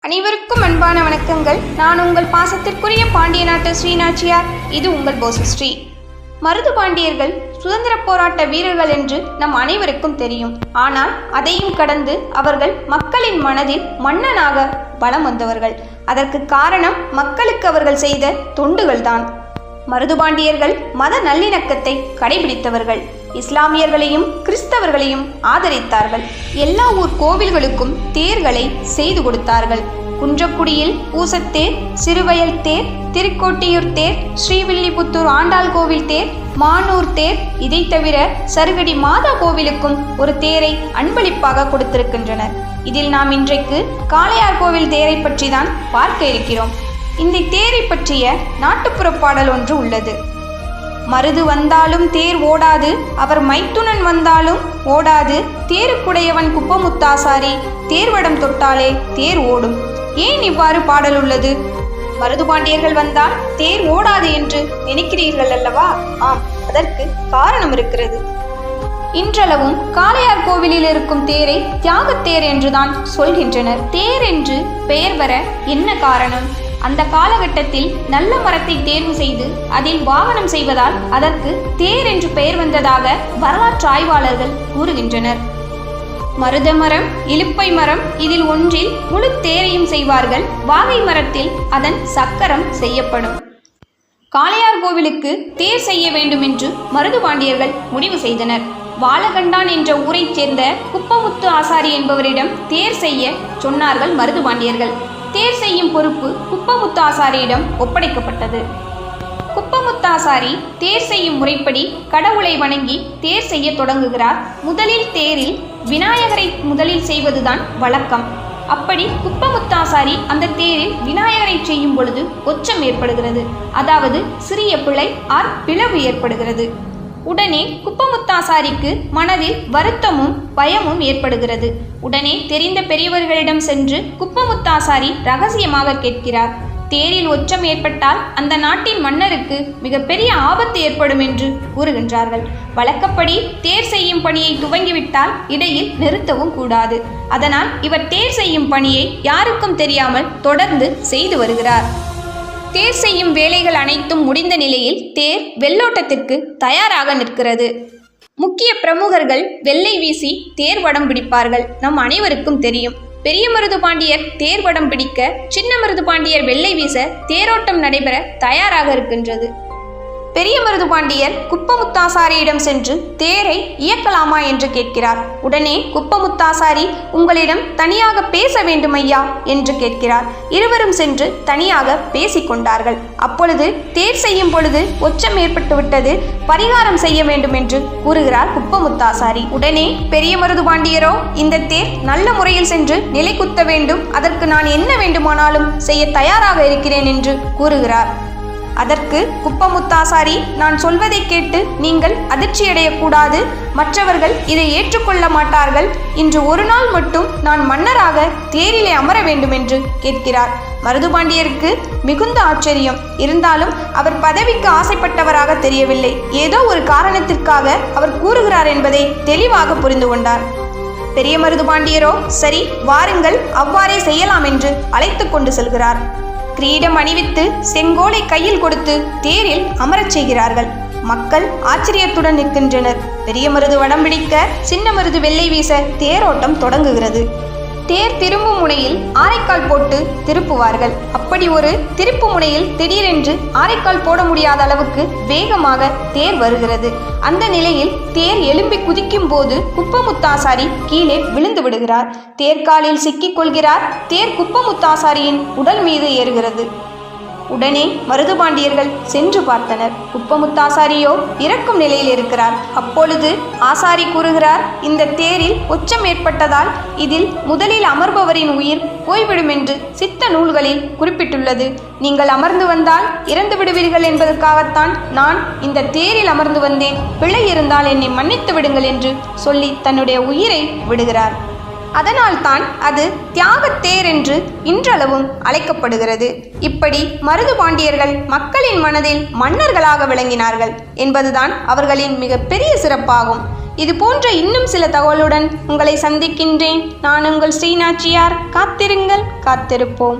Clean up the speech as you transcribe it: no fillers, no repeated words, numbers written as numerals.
அனைவருக்கும் அன்பான வணக்கங்கள். நான் உங்கள் பாசத்திற்குரிய பாண்டிய நாட்டு ஸ்ரீநாச்சியார். இது உங்கள் போசஸ்ரீ. மருது பாண்டியர்கள் சுதந்திர போராட்ட வீரர்கள் என்று நம் அனைவருக்கும் தெரியும். ஆனால் அதையும் கடந்து அவர்கள் மக்களின் மனதில் மன்னனாக பலம் வந்தவர்கள். அதற்கு காரணம் மக்களுக்கு அவர்கள் செய்த தொண்டுகள்தான். மருதுபாண்டியர்கள் மத நல்லிணக்கத்தை கடைபிடித்தவர்கள். இஸ்லாமியர்களையும் கிறிஸ்தவர்களையும் ஆதரித்தார்கள். எல்லா ஊர் கோவில்களுக்கும் தேர்களை செய்து கொடுத்தார்கள். குன்றக்குடியில் பூசத்தேர், சிறுவயல் தேர், திருக்கோட்டியூர் தேர், ஸ்ரீவில்லிபுத்தூர் ஆண்டாள் கோவில் தேர், மானூர் தேர், இதை தவிர சருகடி மாதா கோவிலுக்கும் ஒரு தேரை அன்பளிப்பாக கொடுத்திருக்கின்றனர். இதில் நாம் இன்றைக்கு காளையார் கோவில் தேரை பற்றி தான் பார்க்க இருக்கிறோம். இந்த தேரை பற்றிய நாட்டுப்புற பாடல் ஒன்று உள்ளது. மருது வந்தாலும் தேர் ஓடாது, அவர் மைத்துனன் வந்தாலும் ஓடாது, தேருக்குடையவன் குப்பமுத்தாசாரி, தேர்வடம் தொட்டாலே தேர் ஓடும். ஏன் இவ்வாறு பாடல் உள்ளது? மருதுபாண்டியர்கள் வந்தால் தேர் ஓடாது என்று நினைக்கிறீர்கள் அல்லவா? ஆம், அதற்கு காரணம் இருக்கிறது. இன்றளவும் காளையார் கோவிலில் இருக்கும் தேரை தியாகத்தேர் என்றுதான் சொல்கின்றனர். தேர் என்று பெயர் வர என்ன காரணம்? அந்த காலகட்டத்தில் நல்ல மரத்தை தேர்வு செய்து அதில் வாகனம் செய்வதால் அதற்கு தேர் என்று பெயர் வந்ததாக வரலாற்று ஆய்வாளர்கள் கூறுகின்றனர். மருத மரம், இலுப்பை மரம், இதில் ஒன்றில் முழு தேரையும் செய்வார்கள். வாகை மரத்தில் அதன் சக்கரம் செய்யப்படும். காளையார் கோவிலுக்கு தேர் செய்ய வேண்டும் என்று மருதுபாண்டியர்கள் முடிவு செய்தனர். வாழகண்டான் என்ற ஊரைச் சேர்ந்த குப்பமுத்து ஆசாரி என்பவரிடம் தேர் செய்ய சொன்னார்கள் மருதுபாண்டியர்கள். தேர் செய்யும் பொறுப்பு குப்பமுத்து ஆசாரியிடம் ஒப்படைக்கப்பட்டது. குப்பமுத்தாசாரி தேர் செய்யும் முறைப்படி கடவுளை வணங்கி தேர் செய்ய தொடங்குகிறார். முதலில் தேரில் விநாயகரை முதலில் செய்வதுதான் வழக்கம். அப்படி குப்பமுத்தாசாரி அந்த தேரில் விநாயகரை செய்யும் பொழுது ஒச்சம் ஏற்படுகிறது. அதாவது சிறிய பிழை ஆர் பிளவு ஏற்படுகிறது. உடனே குப்பமுத்தாசாரிக்கு மனதில் வருத்தமும் பயமும் ஏற்படுகிறது. உடனே தெரிந்த பெரியவர்களிடம் சென்று குப்பமுத்தாசாரி ரகசியமாக கேட்கிறார். தேரில் ஒச்சம் ஏற்பட்டால் அந்த நாட்டின் மன்னருக்கு மிகப்பெரிய ஆபத்து ஏற்படும் என்று கூறுகின்றார்கள். வழக்கப்படி தேர் செய்யும் பணியை துவங்கிவிட்டால் இடையில் நிறுத்தவும் கூடாது. அதனால் இவர் தேர் செய்யும் பணியை யாருக்கும் தெரியாமல் தொடர்ந்து செய்து வருகிறார். தேர் செய்யும் வேலைகள் அனைத்தும் முடிந்த நிலையில் தேர் வெள்ளோட்டத்திற்கு தயாராக நிற்கிறது. முக்கிய பிரமுகர்கள் வெள்ளை வீசி தேர் வடம் பிடிப்பார்கள். நம் அனைவருக்கும் தெரியும். பெரிய மருதுபாண்டியர் தேர் வடம் பிடிக்க, சின்ன மருதுபாண்டியர் வெள்ளை வீச தேரோட்டம் நடைபெற தயாராக இருக்கின்றது. பெரிய மருதுபாண்டியர் குப்பமுத்தாசாரியிடம் சென்று தேரை இயக்கலாமா என்று கேட்கிறார். உடனே குப்பமுத்தாசாரி, உங்களிடம் தனியாக பேச வேண்டும் ஐயா என்று கேட்கிறார். இருவரும் சென்று தனியாக பேசிக்கொண்டார்கள். அப்பொழுது தேர் செய்யும் பொழுது ஒச்சம் ஏற்பட்டுவிட்டது, பரிகாரம் செய்ய வேண்டும் என்று கூறுகிறார் குப்பமுத்தாசாரி. உடனே பெரிய மருதுபாண்டியரோ, இந்த தேர் நல்ல முறையில் சென்று நிலை குத்த வேண்டும், அதற்கு நான் என்ன வேண்டுமானாலும் செய்ய தயாராக இருக்கிறேன் என்று கூறுகிறார். அதற்கு குப்பமுத்தாசாரி, நான் சொல்வதை கேட்டு நீங்கள் அதிர்ச்சியடையக்கூடாது, மற்றவர்கள் இதை ஏற்றுக்கொள்ள மாட்டார்கள். இன்று ஒரு நாள் மட்டும் நான் மன்னராக தேரிலே அமர வேண்டும் என்று கேட்கிறார். மருதுபாண்டியருக்கு மிகுந்த ஆச்சரியம். இருந்தாலும் அவர் பதவிக்கு ஆசைப்பட்டவராக தெரியவில்லை. ஏதோ ஒரு காரணத்திற்காக அவர் கூறுகிறார் என்பதை தெளிவாக புரிந்து கொண்டார். பெரிய மருதுபாண்டியரோ, சரி வாருங்கள், அவ்வாறே செய்யலாம் என்று அழைத்து கொண்டு செல்கிறார். கிரீடம் அணிவித்து செங்கோலை கையில் கொடுத்து தேரில் அமரச் செய்கிறார்கள். மக்கள் ஆச்சரியத்துடன் நிற்கின்றனர். பெரிய மருது வடம் பிடிக்க, சின்ன மருது வெள்ளை வீச தேரோட்டம் தொடங்குகிறது. தேர் திரும்பும் முனையில் ஆரைக்கால் போட்டு திருப்புவார்கள். அப்படி ஒரு திருப்பு முனையில் திடீரென்று ஆரைக்கால் போட முடியாத அளவுக்கு வேகமாக தேர் வருகிறது. அந்த நிலையில் தேர் எழும்பி குதிக்கும் போது குப்பமுத்தாசாரி கீழே விழுந்து விடுகிறார். தேர்காலில் சிக்கிக் கொள்கிறார். தேர் குப்பமுத்தாசாரியின் உடல் மீது ஏறுகிறது. உடனே மருதுபாண்டியர்கள் சென்று பார்த்தனர். குப்பமுத்தாசாரியோ இறக்கும் நிலையில் இருக்கிறார். அப்பொழுது ஆசாரி கூறுகிறார், இந்த தேரில் ஒச்சம் ஏற்பட்டதால் இதில் முதலில் அமர்பவரின் உயிர் போய்விடும் என்று சித்த நூல்களில் குறிப்பிட்டுள்ளது. நீங்கள் அமர்ந்து வந்தால் இறந்து விடுவீர்கள் என்பதற்காகத்தான் நான் இந்த தேரில் அமர்ந்து வந்தேன். பிழை இருந்தால் என்னை மன்னித்து விடுங்கள் என்று சொல்லி தன்னுடைய உயிரை விடுகிறார். அதனால்தான் அது தியாகத்தேர் என்று இன்றளவும் அழைக்கப்படுகிறது. இப்படி மருதுபாண்டியர்கள் மக்களின் மனதில் மன்னர்களாக விளங்கினார்கள் என்பதுதான் அவர்களின் மிக பெரிய சிறப்பாகும். இது போன்ற இன்னும் சில தகவலுடன் உங்களை சந்திக்கின்றேன். நான் உங்கள் ஸ்ரீநாச்சியார். காத்திருங்கள், காத்திருப்போம்.